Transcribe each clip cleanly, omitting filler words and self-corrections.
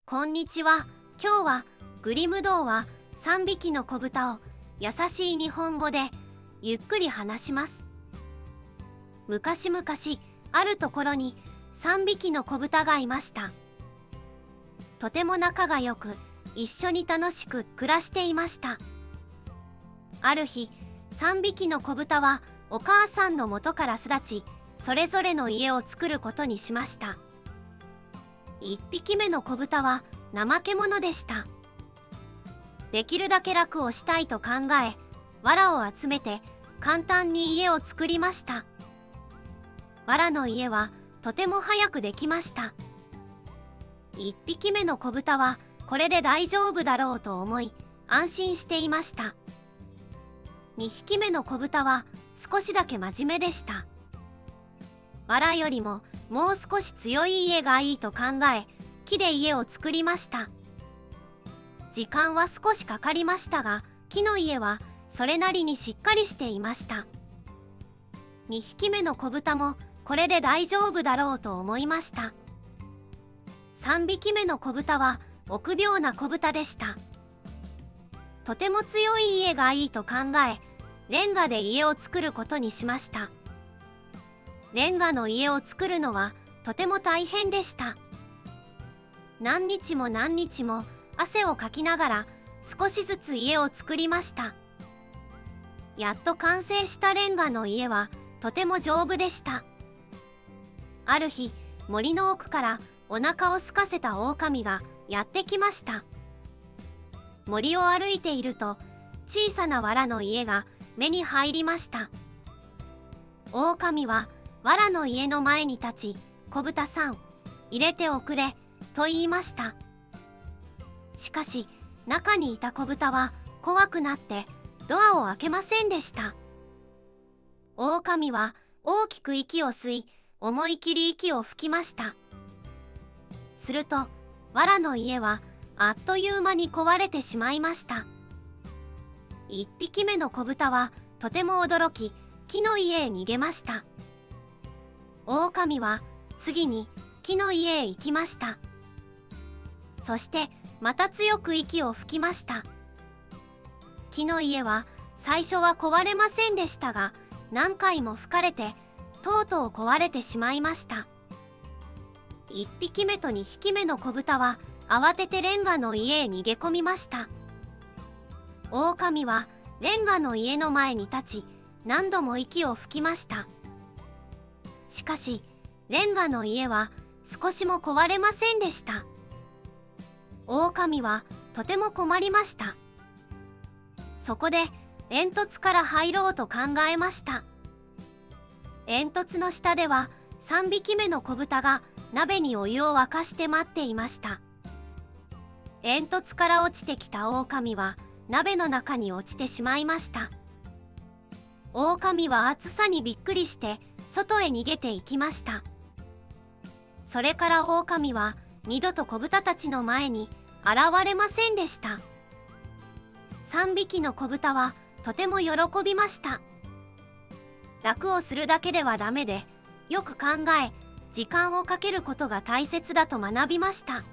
こんにちは。今日はグリム童話3匹の子豚を優しい日本語でゆっくり話します。昔々あるところに3匹の子豚がいました。とても仲が良く一緒に楽しく暮らしていました。ある日、3匹の子豚はお母さんの元から巣立ち、それぞれの家を作ることにしました。1匹目の子豚は怠け者でした。できるだけ楽をしたいと考え、藁を集めて簡単に家を作りました。藁の家はとても早くできました。1匹目の子豚はこれで大丈夫だろうと思い安心していました。2匹目の子豚は少しだけ真面目でした。藁よりももう少し強い家がいいと考え、木で家を作りました。時間は少しかかりましたが、木の家はそれなりにしっかりしていました。2匹目の子豚もこれで大丈夫だろうと思いました。3匹目の子豚は臆病な子豚でした。とても強い家がいいと考え、レンガで家を作ることにしました。レンガの家を作るのはとても大変でした。何日も何日も汗をかきながら少しずつ家を作りました。やっと完成したレンガの家はとても丈夫でした。ある日、森の奥からお腹を空かせた狼がやってきました。森を歩いていると小さな藁の家が目に入りました。狼は藁の家の前に立ち、子豚さん、入れておくれ、と言いました。しかし、中にいた子豚は怖くなってドアを開けませんでした。狼は大きく息を吸い、思い切り息を吹きました。すると、藁の家はあっという間に壊れてしまいました。1匹目の子豚はとても驚き、木の家へ逃げました。狼は次に木の家へ行きました。そしてまた強く息を吹きました。木の家は最初は壊れませんでしたが、何回も吹かれてとうとう壊れてしまいました。1匹目と2匹目の子豚は慌ててレンガの家へ逃げ込みました。狼はレンガの家の前に立ち、何度も息を吹きました。しかし、レンガの家は少しも壊れませんでした。狼はとても困りました。そこで煙突から入ろうと考えました。煙突の下では3匹目の子豚が鍋にお湯を沸かして待っていました。煙突から落ちてきた狼は鍋の中に落ちてしまいました。狼は暑さにびっくりして外へ逃げていきました。それから狼は二度と子豚たちの前に現れませんでした。3匹の子豚はとても喜びました。楽をするだけではダメで、よく考え、時間をかけることが大切だと学びました。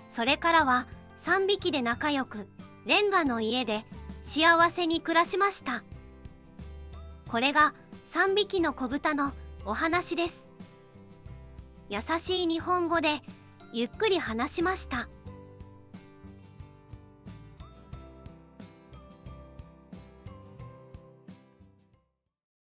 それからは3匹で仲良く、レンガの家で幸せに暮らしました。これが3匹の子豚のお話です。優しい日本語でゆっくり話しました。